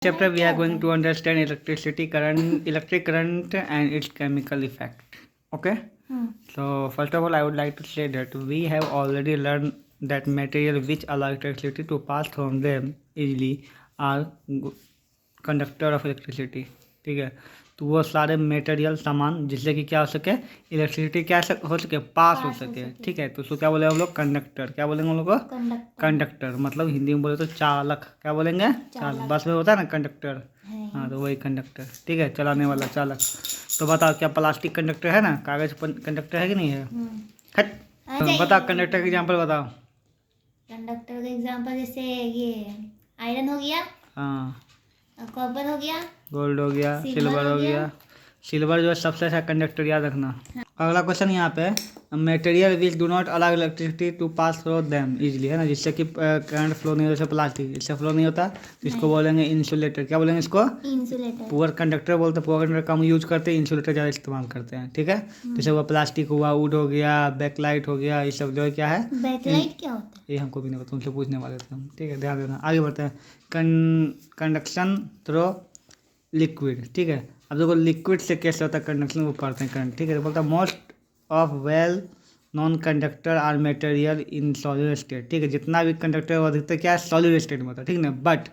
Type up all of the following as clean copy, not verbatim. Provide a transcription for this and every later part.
Chapter we are going to understand electric current and its chemical effect. Okay. So first of all, I would like to say that we have already learned that material which allow electricity to pass from them easily are conductor of electricity. ठीक है, तो वो सारे material सामान जिससे कि क्या हो सके, इलेक्ट्रिसिटी क्या हो सके, पास हो सके. ठीक है, तो उसको क्या बोलेंगे हम लोग, कंडक्टर. क्या बोलेंगे हम लोग को, कंडक्टर. मतलब हिंदी में बोले तो चालक. क्या बोलेंगे, चालक. बस में होता है ना कंडक्टर, हाँ, तो वही कंडक्टर. ठीक है, चलाने वाला चालक. तो बताओ, क्या प्लास्टिक कंडक्टर है ना, कागज कंडक्टर है कि नहीं है. हट, बताओ कंडक्टर का एग्जाम्पल बताओ. कंडक्टर का एग्जांपल जैसे ये आयरन हो गया, हाँ, कॉपर हो गया, गोल्ड हो गया, सिल्वर हो गया. सिल्वर जो है सबसे अच्छा कंडक्टर, याद रखना. अगला क्वेश्चन यहाँ पे, material which do not allow electricity to pass through them easily, है ना, जिससे कि करंट फ्लो नहीं होता, जैसे प्लास्टिक, इससे फ्लो नहीं होता, तो इसको बोलेंगे इंसुलेटर. क्या बोलेंगे इसको, इंसुलेटर. पुअर कंडक्टर बोलते हैं. पुअर कंडक्टर कम यूज करते हैं, इंसुलेटर ज़्यादा इस्तेमाल करते हैं. ठीक है, जैसे वो प्लास्टिक हुआ, वुड हो गया, बैकलाइट हो गया, ये सब जो है क्या है. बैकलाइट क्या होता है, ये हमको भी नहीं पता, तुमसे पूछने वाले थे हम. ठीक है, ध्यान देना. आगे बढ़ते हैं. Conduction through liquid. ठीक है, अब देखो लिक्विड से कैसे होता है कंडक्शन, वो पढ़ते हैं करंट. ठीक है, तो बोलता है most of well non conductor are material in solid state. ठीक है, जितना भी कंडक्टर है वो अधिकतर क्या है, सॉलिड स्टेट में होता है. ठीक ना, but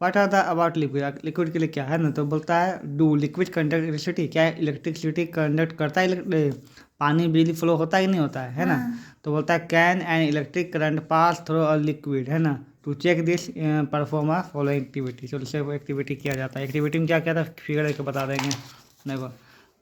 what are the about liquid, liquid के लिए क्या है ना, तो बोलता है डू लिक्विड कंडक्ट इलेक्ट्रिसिटी. क्या है, इलेक्ट्रिसिटी कंडक्ट करता है, पानी बिजली फ्लो होता है कि नहीं होता है ना. तो बोलता है can an electric current pass through a liquid, है ना. To check this perform a following activity. तो इससे वो एक्टिविटी किया जाता है. एक्टिविटी में क्या क्या था, फिगर के बता देंगे. देखो,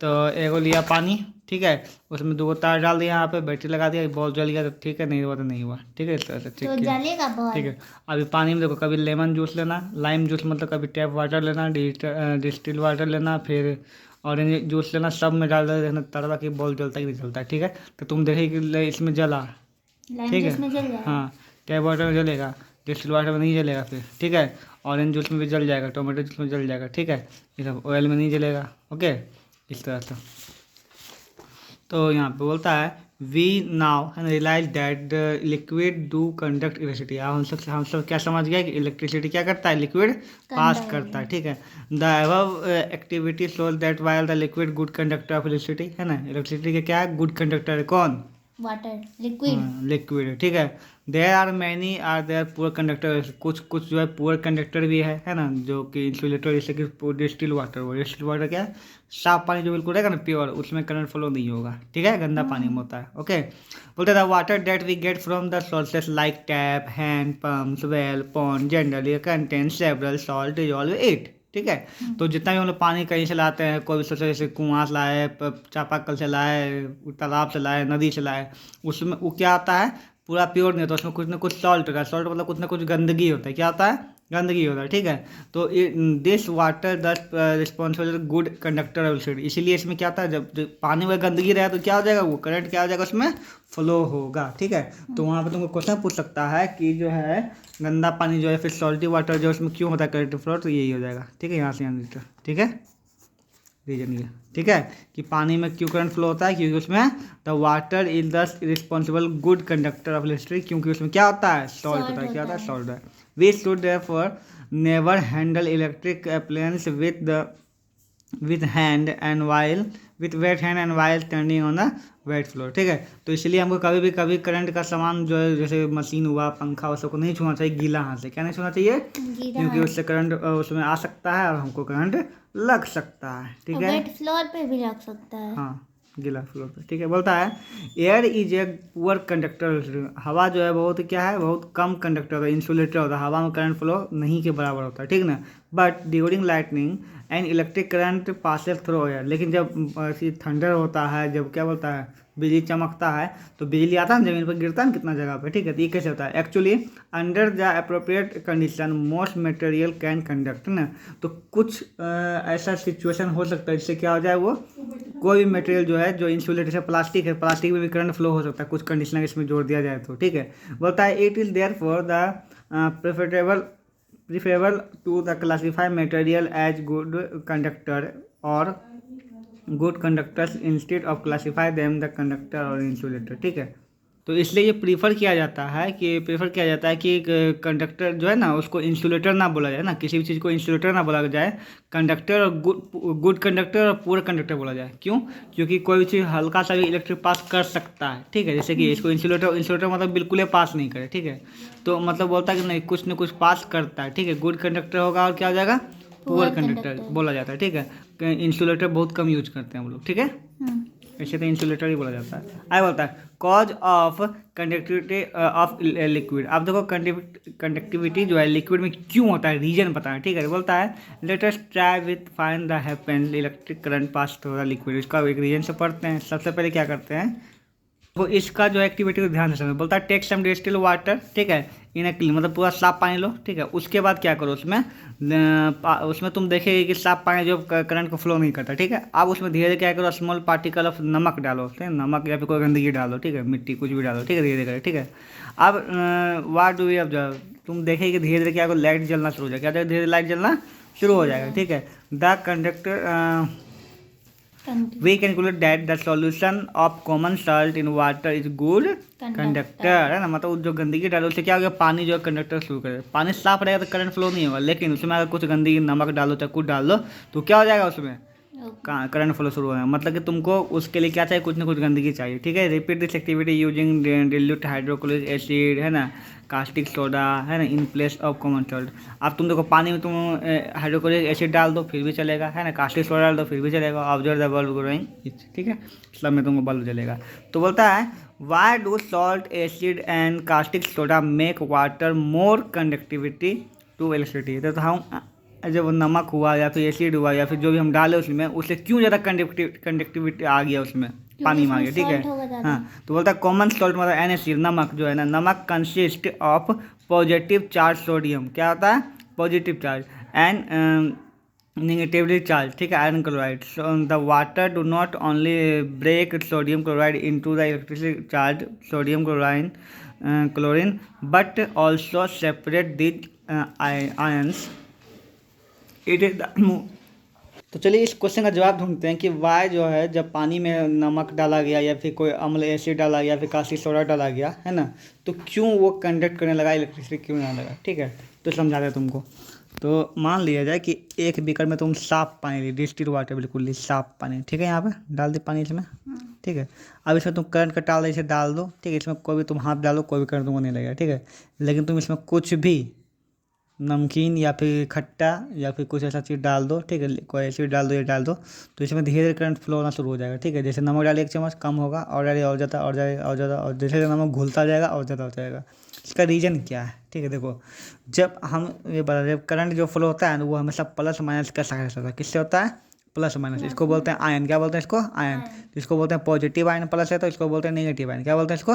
तो एगो लिया पानी. ठीक है, उसमें 2 तार डाल दिया, यहाँ पे बैटरी लगा दिया, बॉल जल गया, तो ठीक है, नहीं हुआ तो नहीं हुआ. ठीक है, इस तरह से ठीक तो है, जलेगा बॉल. ठीक है. अभी पानी में देखो, कभी लेमन जूस लेना, लाइम जूस मतलब कभी टैप वाटर लेना, डिस्टिल वाटर लेना, फिर ऑरेंज जूस लेना, सब में डाल देना, तरह की बॉल जलता ही नहीं जलता. ठीक है, तो तुम देखेगी इसमें जला. ठीक है, हाँ, टैप वाटर में जलेगा, डिस्टिल वाटर में नहीं जलेगा फिर. ठीक है, ऑरेंज जूस में भी जल जाएगा, टोमेटो जूस में जल जाएगा. ठीक है, ये सब ऑयल में नहीं जलेगा. ओके, इस तरह से. तो यहाँ पे बोलता है we now realise that the liquid do conduct electricity. हम सब क्या समझ गया कि इलेक्ट्रिसिटी क्या करता है, लिक्विड पास करता है. ठीक है, the above activity shows that while the liquid good conductor of electricity, है ना. इलेक्ट्रिसिटी के क्या है, गुड कंडक्टर है. कौन, वाटर, लिक्विड. लिक्विड. ठीक है, there are many are there poor conductor. कुछ कुछ जो है पुअर कंडक्टर भी है ना, जो कि इंसुलेटर, जैसे कि डिस्टिल वाटर. वो डिस्टिल वाटर क्या है, साफ पानी जो बिल्कुल रहेगा ना, प्योर, उसमें करंट फ्लो नहीं होगा. ठीक है, गंदा पानी में होता है. ओके, बोलते हैं water that we get from the sources like tap, hand pumps, well, pond generally contain several salt dissolve it. ठीक है, तो जितना भी हम लोग पानी कहीं से लाते हैं, कोई भी सोचे जैसे कुआं से लाए, चापाकल से लाए, तालाब से लाए, नदी से लाए, उसमें वो क्या आता है, पूरा प्योर नहीं होता, उसमें कुछ ना कुछ सॉल्ट होता है. सॉल्ट मतलब कुछ ना कुछ गंदगी होता है. क्या होता है, गंदगी होता है. ठीक है, तो दिस वाटर दस responsible good conductor of electricity. इसीलिए इसमें क्या होता है, जब पानी में गंदगी रहे तो क्या हो जाएगा, वो करंट क्या हो जाएगा, उसमें फ्लो होगा. ठीक है, तो वहाँ पर तुमको क्वेश्चन पूछ सकता है कि जो है गंदा पानी जो है, फिर सॉल्टी वाटर जो है, उसमें क्यों होता है करंट फ्लो, तो यही हो जाएगा. ठीक है, यहाँ से यहाँ. ठीक है, रीजन ये. ठीक है, कि पानी में क्यों करंट फ्लो होता है, क्योंकि उसमें the water is the responsible good conductor of electricity, क्योंकि उसमें क्या होता है, सॉल्ट होता है. क्या होता है, सॉल्ट है. We should therefore never handle electric appliance with hand and while with wet hand and while turning on the wet floor. ठीक है, तो इसलिए हमको कभी करंट का सामान जो है, जैसे मशीन हुआ, पंखा, वो सबको नहीं छूना चाहिए गीला हाथ से. क्या नहीं छूना चाहिए, क्योंकि उससे करंट उसमें आ सकता है और हमको करंट लग सकता है. ठीक है, वेट फ्लोर पे भी लग सकता है. हाँ, गीला फ्लोर पे. ठीक है, बोलता है air is a poor conductor. हवा जो है बहुत क्या है, बहुत कम कंडक्टर होता है, इंसुलेटर होता है. हवा में करंट फ्लो नहीं के बराबर होता है. ठीक ना, but during lightning and electric current passes through air. लेकिन जब थंडर होता है, जब क्या बोलता है, बिजली चमकता है, तो बिजली आता है ना, जमीन पर गिरता है ना, कितना जगह पे. ठीक है, तो ये कैसे होता है, actually under the appropriate condition most material can conduct ना. तो कुछ ऐसा सिचुएशन हो सकता है जिससे क्या हो जाए, वो कोई भी मटेरियल जो है, जो इंसुलेटर से प्लास्टिक है, प्लास्टिक में भी करंट फ्लो हो सकता है, कुछ कंडीशन इसमें जोड़ दिया जाए तो. ठीक है, बोलता है it is there for the preferable to the classify material as good conductor or good conductors instead of classify them the conductor or insulator. ठीक है, तो इसलिए ये प्रीफर किया जाता है कि कंडक्टर जो है ना उसको इंसुलेटर ना बोला जाए ना, किसी भी चीज़ को इंसुलेटर ना बोला जाए, कंडक्टर और गुड कंडक्टर और पुअर कंडक्टर बोला जाए। क्यों? क्योंकि कोई भी चीज़ हल्का सा भी इलेक्ट्रिक पास कर सकता है, ठीक है। जैसे कि इसको इंसुलेटर मतलब बिल्कुल ही पास नहीं करे, ठीक है। तो मतलब बोलता है कि नहीं, कुछ ना कुछ पास करता है, ठीक है। गुड कंडक्टर होगा और क्या हो जाएगा, पुअर कंडक्टर बोला जाता है, ठीक है। इंसुलेटर बहुत कम यूज करते हैं हम लोग, ठीक है। ऐसे तो इंसुलेटर ही बोला जाता है। आगे बोलता है cause of conductivity of liquid. आप देखो कंडक्टिविटी जो है लिक्विड में क्यों होता है, रीजन पता है, ठीक है। बोलता है let us try with find the happen electric current pass through the liquid. इसका एक रीजन से पढ़ते हैं। सबसे पहले क्या करते हैं, तो इसका जो एक्टिविटी को ध्यान से समझो। बोलता है टेक सम डिस्टिल वाटर, ठीक है, इन क्लीन मतलब पूरा साफ पानी लो, ठीक है। उसके बाद क्या करो, उसमें तुम देखेगी कि साफ पानी जो करंट को फ्लो नहीं करता, ठीक है। अब उसमें धीरे धीरे क्या करो, स्मॉल पार्टिकल ऑफ नमक डालो, ठीक है। नमक या फिर कोई गंदगी डालो, ठीक है, मिट्टी कुछ भी डालो, ठीक है, धीरे धीरे, ठीक है। अब व्हाट डू वी ऑब्जर्व, तुम देखेगी धीरे धीरे क्या करो, लाइट जलना शुरू हो जाएगा। क्या धीरे धीरे लाइट जलना शुरू हो जाएगा, ठीक है। The conductor we calculate that the solution of common salt in water is good conductor, है ना। मतलब जो गंदगी डालो उससे क्या हो गया, पानी जो है कंडक्टर शुरू करे। पानी साफ रहेगा तो करंट फ्लो नहीं होगा, लेकिन उसमें अगर कुछ गंदगी नमक डालो चाहे कुछ डाल दो तो क्या हो जाएगा, उसमें करंट फ्लो शुरू हो जाएगा। मतलब कि तुमको उसके लिए क्या चाहिए, कुछ ना कुछ गंदगी चाहिए, ठीक है। Repeat this activity using dilute hydrochloric acid, है ना, कास्टिक सोडा, है ना, in place of common salt. अब तुम देखो पानी में तुम हाइड्रोक्लोरिक एसिड डाल दो फिर भी चलेगा, है ना, कास्टिक सोडा डाल दो फिर भी चलेगा। ऑब्जर्व द बल्ब ग्रोइंग, ठीक है, सब में तुमको बल्ब जलेगा। तो बोलता है why do salt acid and caustic soda make water more conductivity to electricity. तो हम जब नमक हुआ या फिर एसिड हुआ या फिर जो भी हम डाले उसमें, उससे क्यों ज़्यादा कंडक्टिविटी आ गया उसमें, पानी में आ गया, ठीक है। हाँ, तो बोलता है कॉमन सॉल्ट मतलब NaCl, नमक जो है ना, नमक consist of positive charge sodium, क्या होता है, positive charge, and negatively charge, ठीक है, iron chloride. So the water do not only break sodium chloride into the electrically charge sodium chlorine but also separate these ions. It is तो चलिए इस question का जवाब ढूंढते हैं कि वाई जो है जब पानी में नमक डाला गया या फिर कोई अम्ल एसिड डाला गया या फिर कास्टिक सोडा डाला गया, है ना, तो क्यों वो कंडक्ट करने लगा, इलेक्ट्रिसिटी क्यों ना लगा, ठीक है। तो समझाते हैं तुमको। तो मान लिया जाए कि एक बीकर में तुम साफ पानी ली, डिस्टिल वाटर, बिल्कुल साफ पानी, ठीक है। यहाँ पे डाल दे पानी इसमें, ठीक है। अब इसमें तुम करंट का डाल इसे डाल दो, ठीक है। इसमें कोई भी तुम हाथ डालो कोई भी करंट तुमको नहीं लगेगा, ठीक है। लेकिन तुम इसमें कुछ भी नमकीन या फिर खट्टा या फिर कुछ ऐसा चीज़ डाल दो, ठीक है, कोई ऐसी डाल दो, ये डाल दो, तो इसमें धीरे धीरे करंट फ्लो होना शुरू हो जाएगा, ठीक है। जैसे नमक डालिए 1 चम्मच कम होगा, और डालिए और ज़्यादा, और जाएगा और ज़्यादा, और जैसे नमक घुलता जाएगा और ज़्यादा हो जाएगा। इसका रीज़न क्या है, ठीक है। देखो जब हम ये बता रहे करंट जो फ्लो होता है वो हमेशा प्लस माइनस का साइड होता है। किससे होता है, प्लस माइनस। इसको बोलते हैं आयन, क्या बोलते हैं इसको, आयन। तो इसको बोलते हैं पॉजिटिव आयन प्लस है, तो इसको बोलते हैं नेगेटिव आयन, क्या बोलते हैं इसको,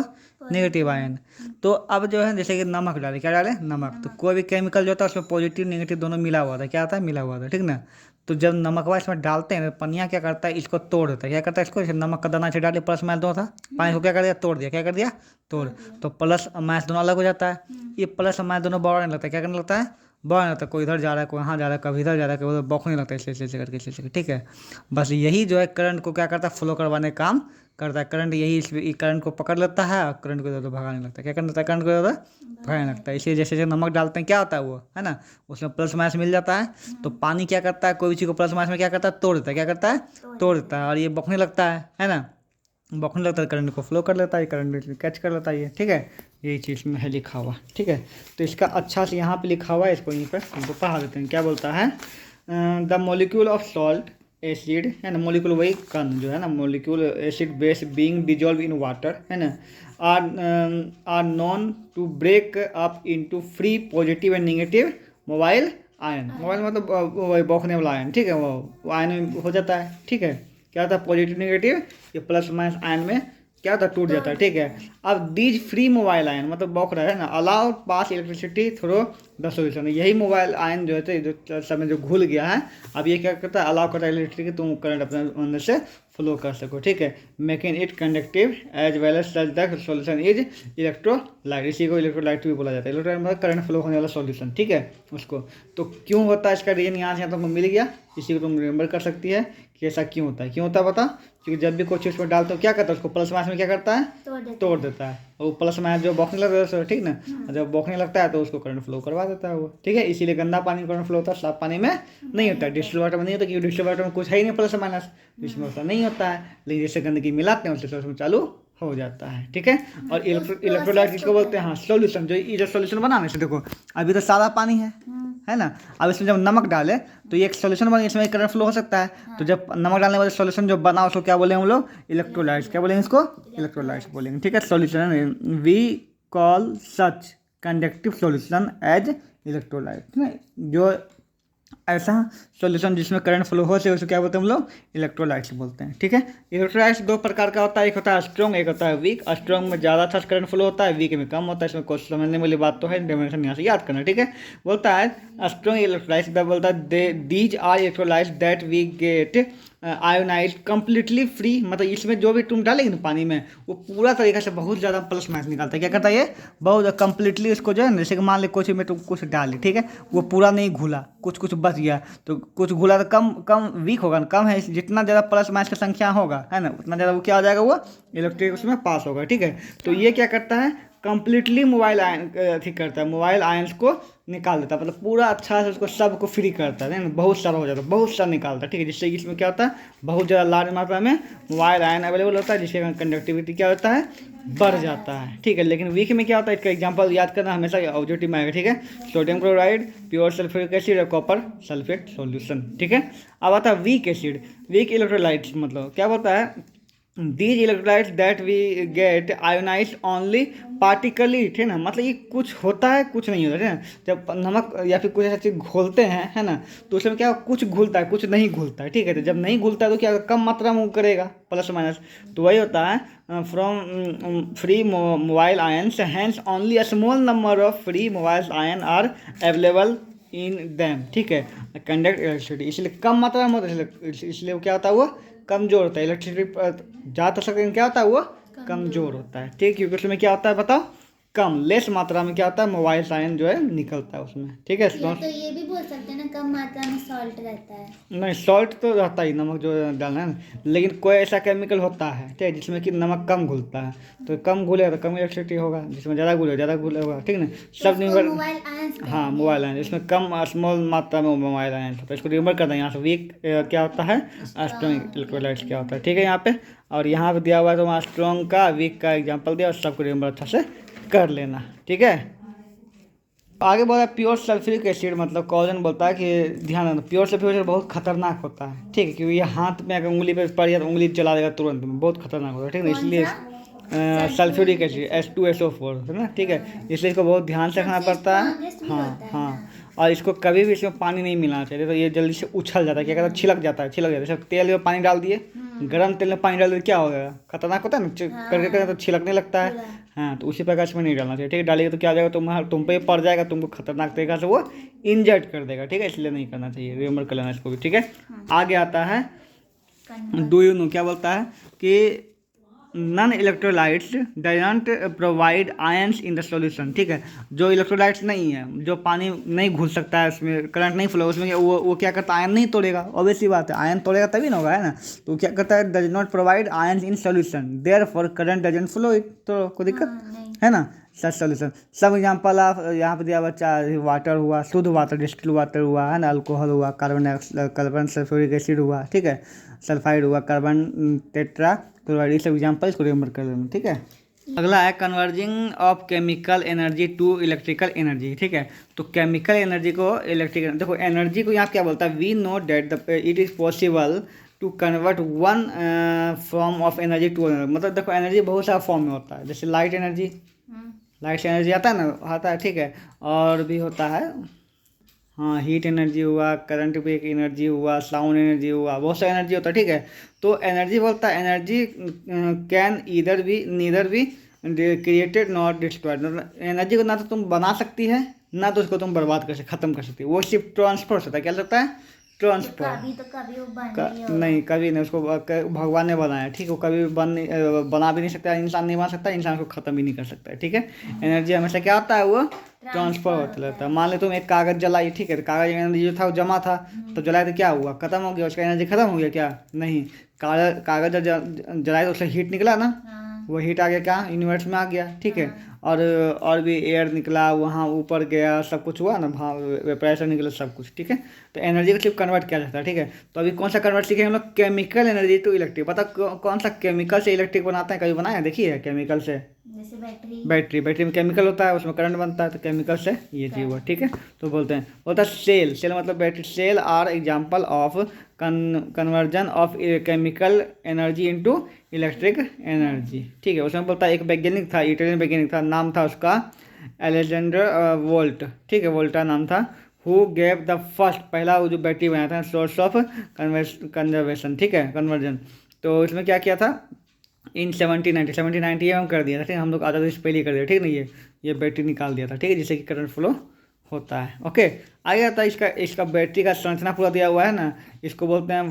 नेगेटिव आयन। तो अब जो है जैसे कि नमक डाले, क्या डाले, नमक। तो कोई भी केमिकल जो होता है उसमें पॉजिटिव नेगेटिव दोनों मिला हुआ था, क्या होता है, मिला हुआ था, ठीक ना। तो जब नमकवा इसमें डालते हैं तो पनिया क्या करता है, इसको तोड़ देता है, क्या करता है इसको, जैसे नमक का दाना से डाले प्लस माइनस दो था, पानी को क्या कर दिया, तोड़ दिया, क्या कर दिया, तोड़। तो प्लस माइनस दोनों अलग हो जाता है। ये प्लस माइनस दोनों बड़ा नहीं लगता है, क्या करने लगता है, बड़ा नहीं लगता। कोई इधर जा रहा है कोई वहाँ जा रहा है, कभी इधर जा रहा है कभी उधर, बौखने लगता है, इसलिए करके इसलिए, ठीक है। बस यही जो है करंट को क्या करता है, फ्लो करवाने का काम करता है। करंट यही करंट को पकड़ लेता है और करंट को इधर भगाने लगता है, क्या करने लगता है, करंट को इधर भगाने लगता है। इसलिए जैसे जैसे नमक डालते हैं क्या होता है वो, है ना, उसमें प्लस माइनस मिल जाता है। तो पानी क्या करता है, कोई भी चीज़ को प्लस माइनस में क्या करता है, तोड़ देता है, क्या करता है, तोड़ देता है। और ये बौखने लगता है ना, बौखने लगता है, करंट को फ्लो कर लेता है, करंट कैच कर लेता है ये, ठीक है। यही चीज़ में है लिखा हुआ, ठीक है। तो इसका अच्छा से यहाँ पे लिखा हुआ है, इसको यहीं पर हमको पढ़ा देते हैं। क्या बोलता है, the molecule of salt acid, है ना, मॉलिक्यूल वही कण जो है ना, molecule acid base being dissolve in water, है ना, are known to break up into free positive and negative mobile ion. Mobile मतलब वही बौखने वाला आयन, ठीक है, वो आयन में हो जाता है, ठीक है। क्या होता है, पॉजिटिव नेगेटिव, ये प्लस माइनस आयन में क्या होता है, टूट जाता है, ठीक है। अब दीज फ्री मोबाइल आयन मतलब बौख रहा है ना, allow pass electricity through the solution. यही मोबाइल आयन जो है जो समय जो घुल गया है, अब ये क्या करता है, अलाउ करता है इलेक्ट्रिसिटी, तुम करंट अपने अंदर से फ्लो कर सको, ठीक है। Making it conductive as well as such the solution is electrolyte. इसी को इलेक्ट्रोलाइट भी बोला जाता है। इलेक्ट्रोलाइट मतलब करंट फ्लो होने वाला सोल्यूशन, ठीक है, उसको। तो क्यों होता है इसका रीजन यहाँ से तुमको मिल गया, इसी को तुम रिमेंबर कर सकती है कि ऐसा क्यों होता है, बता। क्योंकि जब भी कोई चीज़ पर डालते हो क्या करता है, उसको प्लस माइनस में क्या करता है, तोड़ देता है। और वो प्लस माइनस जो बौखने लगता है ठीक ना, और जब बौखने लगता है तो उसको करंट फ्लो करवा देता है वो, ठीक है। इसीलिए गंदा पानी करंट फ्लो होता है, साफ पानी में नहीं होता है। डिस्टिल वाटर में नहीं होता, क्योंकि डिस्टिल वाटर में कुछ है ही नहीं प्लस माइनस, इसमें ऐसा नहीं होता है। लेकिन जैसे गंदगी मिलाते हैं उससे उसमें चालू हो जाता है, ठीक है। और इलेक्ट्रोलाइट किसको बोलते हैं? हाँ, सॉल्यूशन। जो ये सॉल्यूशन बनाने से देखो अभी तो सादा पानी है ना, अब इसमें जब नमक डाले तो ये एक सॉल्यूशन बने, इसमें करंट फ्लो हो सकता है। तो जब नमक डालने वाले सॉल्यूशन जो बना उसको क्या बोले हम लोग? इलेक्ट्रोलाइट्स। क्या बोलेंगे इसको? इलेक्ट्रोलाइट्स बोलेंगे, ठीक है। Solution we call such conductive solution as electrolyte, ना जो ऐसा सॉल्यूशन जिसमें करंट फ्लो हो से उसको क्या बोलते हैं हम लोग? इलेक्ट्रोलाइट्स बोलते हैं, ठीक है। इलेक्ट्रोलाइट्स दो प्रकार का होता है, एक होता है स्ट्रॉन्ग, एक होता है वीक। स्ट्रॉन्ग में ज़्यादा अच्छा करंट फ्लो होता है, वीक में कम होता है। इसमें कुछ समझने वाली बात तो है, डेफिनेशन यहाँ से याद करना, ठीक है। बोलता है स्ट्रॉन्ग इलेक्ट्रोलाइट्स, बोलता है these are electrolytes that we get ionise completely free, मतलब इसमें जो भी तुम डालेंगे ना पानी में वो पूरा तरीके से बहुत ज़्यादा प्लस माइनस निकालता है। क्या करता है ये? बहुत कम्प्लीटली इसको जो है ना, जैसे कि मान लो कुछ में तुम कुछ डाली, ठीक है, वो पूरा नहीं घुला, कुछ कुछ बच गया, तो कुछ घुला तो कम कम वीक होगा ना, कम है। जितना ज़्यादा प्लस माइनस की संख्या होगा है ना, उतना ज़्यादा वो क्या हो जाएगा? वो इलेक्ट्रिक उसमें पास होगा, ठीक है। तो ये क्या करता है? कम्प्लीटली मोबाइल आयन ठीक करता है, मोबाइल आयंस को निकाल देता है, मतलब पूरा अच्छा से उसको सबको फ्री करता है ना, बहुत सारा हो जाता है, बहुत सारा निकालता है, ठीक है। जिससे इसमें क्या होता है? बहुत ज़्यादा लार्ज मात्रा में मोबाइल आयन अवेलेबल होता है, जिससे कंडक्टिविटी क्या होता है? बढ़ जाता है, ठीक है। लेकिन वीक में क्या होता है? इसका एग्जांपल याद करना हमेशा ऑब्जेक्टिव में आएगा, ठीक है। Sodium chloride, pure sulphuric acid और कॉपर सल्फेट सॉल्यूशन, ठीक है। अब आता है वीक एसिड, वीक इलेक्ट्रोलाइट्स, मतलब क्या बोलता है? These electrolytes that we get ionize only partially, ठीक है ना, मतलब ये कुछ होता है कुछ नहीं होता, ठीक है ना। जब नमक या फिर कुछ ऐसा चीज़ घोलते हैं है ना, तो उसमें क्या कुछ घुलता है कुछ नहीं घुलता है, ठीक है। तो जब नहीं घुलता है तो क्या कम मात्रा में करेगा प्लस माइनस, तो वही होता है from free mobile ions, hence only a small number of free mobile ion are available in them, ठीक है। कंडक्ट इलेक्ट्रिसिटी, इसलिए कम मात्रा में होता है, इसलिए वो क्या होता है? वो कमजोर होता है। इलेक्ट्रिसिटी ज़्यादा सकते क्या होता है? वो कमजोर होता है, ठीक। क्योंकि उसमें क्या होता है बताओ? कम लेस मात्रा में क्या होता है? मोबाइल आयन जो है निकलता है उसमें, ठीक है। तो ये भी बोल सकते हैं ना कम मात्रा में सॉल्ट रहता है। नहीं, सॉल्ट तो रहता ही, नमक जो डालना है ना, लेकिन कोई ऐसा केमिकल होता है ठीक है जिसमें कि नमक कम घुलता है, तो कम घुलेगा तो कम इलेक्ट्रिसिटी होगा, जिसमें ज़्यादा घुले होगा, ठीक ना। सब निर्भर, हाँ मोबाइल आयन, इसमें कम स्मॉल मात्रा में मोबाइल आयन होता है, इसको रिमूव करना है यहाँ से। वीक क्या होता है? स्ट्रॉन्ग इलेक्ट्रोलाइट्स क्या होता है, ठीक है यहाँ पे। और यहाँ पे दिया हुआ है तो वहाँ स्ट्रॉन्ग का, वीक का एग्जाम्पल दिया, और सबको रिमूव अच्छा से कर लेना, ठीक है। आगे बोला प्योर सल्फ्यूरिक एसिड, मतलब कॉजन बोलता है कि ध्यान रखना, प्योर सल्फ्यूरिक एसिड बहुत खतरनाक होता है, ठीक है, क्योंकि ये हाथ में अगर उंगली पे पड़ जाए तो उंगली जला देगा तुरंत में, बहुत खतरनाक होता है, ठीक है। इसलिए सल्फ्यूरिक एसिड H2SO4 है ना, ठीक है, इसलिए इसको बहुत ध्यान से रखना पड़ता है। हाँ, और इसको कभी भी इसमें पानी नहीं मिलाना चाहिए, तो ये जल्दी से उछल जाता है, क्या कहता है? छिलक जाता है। जैसे तेल में पानी डाल दिए, गर्म तेल में पानी डाल दिए, क्या हो गया? खतरनाक होता है ना, करके तो छिलकने लगता है। हाँ, तो उसी प्रकार इसमें नहीं डालना चाहिए, ठीक है। डालिएगा तो क्या हो जाएगा? तुम पे पड़ जाएगा, तुमको खतरनाक तरीका से वो इंजर्ड कर देगा, ठीक है। इसलिए नहीं करना चाहिए, रिमेंबर कर लेना इसको भी, ठीक है। आगे आता है डू यू नो, क्या बोलता है कि non electrolytes doesn't provide ions in the solution, ठीक है। जो इलेक्ट्रोलाइट्स नहीं है, जो पानी नहीं घुल सकता है, उसमें करंट नहीं फ्लो, उसमें वो क्या करता है? आयन नहीं तोड़ेगा, ऑब्वियस सी बात है, आयन तोड़ेगा तभी ना होगा, है ना। तो क्या करता है? Does not provide ions in solution, therefore current doesn't flow it, तो कोई दिक्कत है ना। सच सॉल्यूशन, सब एग्जाम्पल आप यहाँ पे दिया बच्चा, वाटर हुआ, शुद्ध वाटर, डिस्टिल वाटर हुआ, है ना, अल्कोहल हुआ, कार्बन सल्फ्यूरिक एसिड हुआ, ठीक है, सल्फाइड हुआ, कार्बन टेट्रा क्लोराइड, ये सब एग्जाम्पल इसको रिमेंबर कर लेना, ठीक है। अगला है converging of chemical energy to electrical energy, ठीक है। तो केमिकल एनर्जी को इलेक्ट्रिकल, देखो एनर्जी को यहाँ क्या बोलता है? We know that it is possible to convert one form of energy to another, मतलब देखो एनर्जी बहुत सारा फॉर्म में होता है, जैसे लाइट एनर्जी, लाइट से एनर्जी आता है ना, आता है, ठीक है। और भी होता है, हाँ, हीट एनर्जी हुआ, करंट भी एक एनर्जी हुआ, साउंड एनर्जी हुआ, बहुत सा एनर्जी होता है, ठीक है। तो एनर्जी बोलता है energy can neither be created not destroyed, मतलब एनर्जी को ना तो तुम बना सकती है ना तो उसको तुम बर्बाद कर सकती, खत्म कर सकती है, वो सिर्फ ट्रांसफर होता है। क्या लगता है? ट्रांसफर। कभी वो नहीं, कभी नहीं, उसको भगवान ने बनाया, ठीक है। वो कभी बना भी नहीं सकता, इंसान नहीं बना सकता, इंसान को ख़त्म भी नहीं कर सकता है, ठीक है। एनर्जी हमेशा क्या होता है? वो ट्रांसफर होता रहता है। मान लो तुम एक कागज़ जलाई, ठीक है, तो कागज़ एनर्जी जो था वो जमा था, तो जलाए तो क्या हुआ? खत्म हो गया, उसका एनर्जी खत्म हो गया क्या? नहीं, कागज़ जब जलाए तो उससे हीट निकला ना, वो हीट आगे क्या यूनिवर्स में आ गया, ठीक है। और भी एयर निकला वहाँ ऊपर गया, सब कुछ हुआ ना, वेपराइजेशन निकला सब कुछ, ठीक है। तो एनर्जी को सिर्फ कन्वर्ट किया जाता है, ठीक है। तो अभी कौन सा कन्वर्ट सीखे हम लोग, केमिकल एनर्जी टू इलेक्ट्रिक। पता कौन सा केमिकल से इलेक्ट्रिक बनाते हैं, कभी बनाया देखिए केमिकल से? जैसे बैटरी में केमिकल होता है, उसमें करंट बनता है, तो केमिकल से ये चीज़ हुआ, ठीक है। तो बोलते हैं सेल मतलब battery. Cell are example of conversion of chemical energy into electric energy, ठीक है। उसमें बोलता है एक वैज्ञानिक था, इटालियन वैज्ञानिक था, नाम था उसका अलेक्जेंडर वोल्ट, ठीक है, वोल्टा नाम था। हु गेव द फर्स्ट, पहला वो जो बैटरी बनाया था, सोर्स ऑफ कन्जर्वेशन, ठीक है, कन्वर्जन। तो इसमें क्या किया था, इन 1790 ये हम कर दिया था, ठीक है। हम लोग आधा दिन पहले ही कर दिया, ठीक है ना। ये बैटरी निकाल दिया था, ठीक है, जिससे कि करंट फ्लो होता है। ओके, आगे आता है इसका बैटरी का संरचना पूरा दिया हुआ है ना, इसको बोलते हैं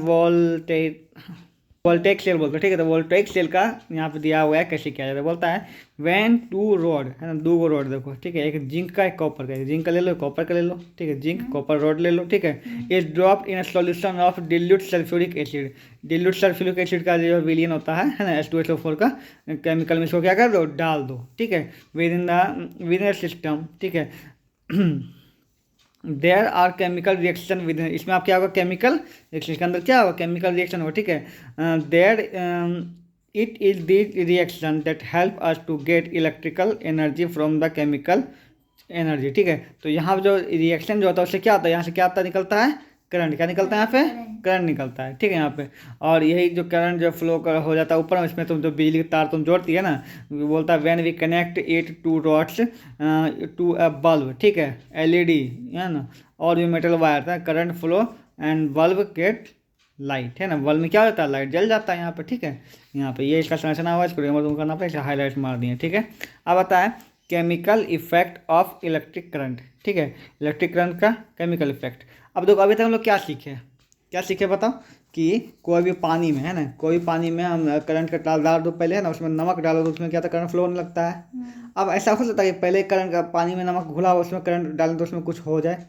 वोल्टेक सेल बोलते हैं, ठीक है। तो वोल्टेक सेल का यहाँ पे दिया हुआ है कैसे किया जाता है। बोलता है व्हेन टू रॉड है ना, दो रोड देखो, ठीक है, एक जिंक का एक कॉपर का, जिंक का ले लो, कॉपर का ले लो, ठीक है, जिंक कॉपर रॉड ले लो, ठीक है। Is dropped in a solution of dilute sulphuric acid. Dilute sulphuric acid का जो विलियन होता है ना, H2SO4 का केमिकल में इसको क्या कर दो, डाल दो, ठीक है, विद इन सिस्टम, ठीक है। There are chemical reaction with, इसमें आप क्या होगा, केमिकल रिएक्शन के अंदर क्या होगा, केमिकल रिएक्शन होगा, ठीक है। There it is the reaction that help us to get electrical energy from the chemical energy, ठीक है। तो यहाँ जो रिएक्शन जो होता है उससे क्या होता है, यहाँ से क्या आता निकलता है, करंट। क्या निकलता है यहाँ पे, करंट निकलता है, ठीक है, यहाँ पे। और यही जो करंट जो फ्लो हो जाता है ऊपर में, इसमें तुम जो बिजली की तार तुम जोड़ती है ना, बोलता है when we connect it to rods to a bulb, ठीक है, LED है ना, और भी मेटल वायर था, current flow and bulb get light, है ना। बल्ब में क्या होता है, लाइट जल जाता है यहाँ पे, ठीक है। यहाँ पे ये इसका संरचना हुआ, इसको रिमूव करना पड़ेगा, हाईलाइट मार दिए, ठीक है। अब आता है chemical effect of electric current, ठीक है, इलेक्ट्रिक करंट का केमिकल इफेक्ट। अब देखो अभी तक हम लोग क्या सीखे बताओ, कि कोई भी पानी में है ना, कोई पानी में हम करंट का तार डाल दो पहले, है ना, उसमें नमक डालो तो उसमें क्या था, करंट फ्लो होने लगता है। अब ऐसा हो सकता है कि पहले करंट का पानी में नमक घुला हो, उसमें करंट डालें तो उसमें कुछ हो जाए,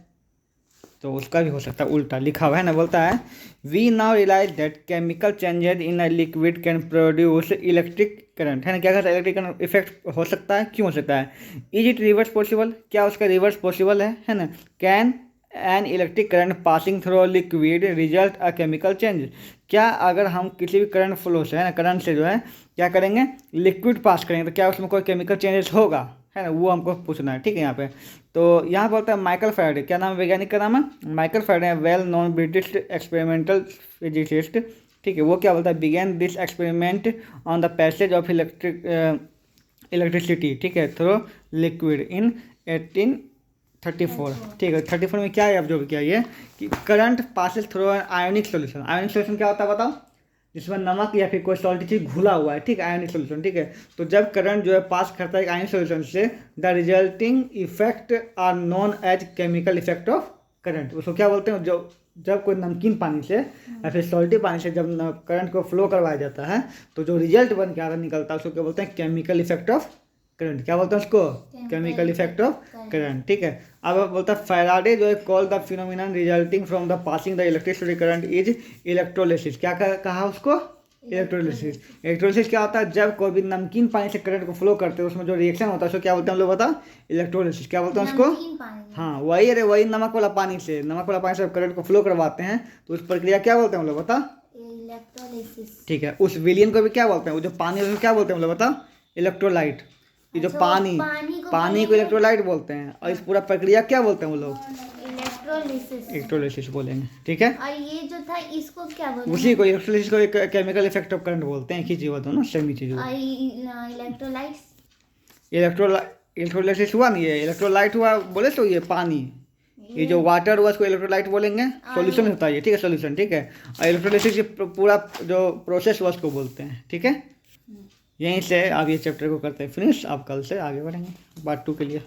तो उसका भी हो सकता है उल्टा लिखा हुआ है ना। बोलता है we now realise that chemical changes in a liquid can produce electric current, है ना। क्या कहता है, इलेक्ट्रिक करंट इफेक्ट हो सकता है, क्यों हो सकता है। इज इट रिवर्स पॉसिबल, क्या उसका रिवर्स पॉसिबल है ना। Can an electric current passing through liquid result a chemical change, क्या अगर हम किसी भी करंट फ्लो से, है ना, करंट से जो है क्या करेंगे, लिक्विड पास करेंगे, तो क्या उसमें कोई केमिकल चेंजेस होगा, है ना, वो हमको पूछना है, ठीक है। यहाँ पे तो यहाँ बोलता है माइकल फैराडे, क्या नाम है वैज्ञानिक का नाम है, Michael Faraday, well known British experimental physicist, ठीक है। वो क्या बोलता है, begin this experiment on the passage of electricity, ठीक है, थ्रू लिक्विड इन 1834, ठीक है। 34 में क्या है, अब जो क्या है कि current passes through ionic solution. Ionic solution क्या होता है बताओ, जिसमें नमक या फिर कोई सॉल्टी चीज घुला हुआ है, ठीक है, आयोनिक सोल्यूशन, ठीक है। तो जब करंट जो है पास करता है आयोनिक सोल्यूशन से, the resulting effect are known as chemical effect of current. उसको क्या बोलते हैं, जो जब कोई नमकीन पानी से या फिर सॉल्टी पानी से जब करंट को फ्लो करवाया जाता है, तो जो रिजल्ट बन के निकलता है उसको क्या बोलते हैं, केमिकल इफेक्ट ऑफ करंट। क्या बोलते हैं उसको, केमिकल इफेक्ट ऑफ करंट, ठीक है। अब बोलता है फैराडे जो है call the phenomenon resulting from the passing the electricity current is electrolysis. क्या कहा उसको, इलेक्ट्रोलिसिस। इलेक्ट्रोलिसिस क्या होता है, जब कोई भी नमकीन पानी से करंट को फ्लो करते हैं उसमें जो रिएक्शन होता है उसको क्या बोलते हैं हम लोग बताओ, इलेक्ट्रोलिसिस। क्या बोलते हैं उसको, हाँ वही, अरे वही नमक वाला पानी से करंट को फ्लो करवाते हैं, तो उस प्रक्रिया क्या बोलते हैं हम लोग बताओ, इलेक्ट्रोलिसिस, ठीक है। उस विलियन को भी क्या बोलते हैं, वो जो पानी है क्या बोलते हैं हम लोग बताओ, इलेक्ट्रोलाइट। ये जो पानी को इलेक्ट्रोलाइट बोलते हैं, और इस पूरा प्रक्रिया क्या बोलते हैं वो लोग, इलेक्ट्रोलिसिस बोलेंगे, ठीक है। और ये जो था इसको क्या बोलते हैं, उसी को इलेक्ट्रोलिसिस को केमिकल इफेक्ट ऑफ करंट बोलते हैं, एक ही चीज होता है ना, सेम ही चीज। इलेक्ट्रोलाइसिस हुआ नहीं, ये इलेक्ट्रोलाइट हुआ बोले तो ये पानी, ये जो वाटर हुआ इसको इलेक्ट्रोलाइट बोलेंगे, सॉल्यूशन होता है ये, ठीक है, सॉल्यूशन, ठीक है। और इलेक्ट्रोलिसिस पूरा जो प्रोसेस हुआ उसको बोलते हैं, ठीक है। यहीं से आप ये चैप्टर को करते हैं फिनिश, आप कल से आगे बढ़ेंगे पार्ट 2 के लिए।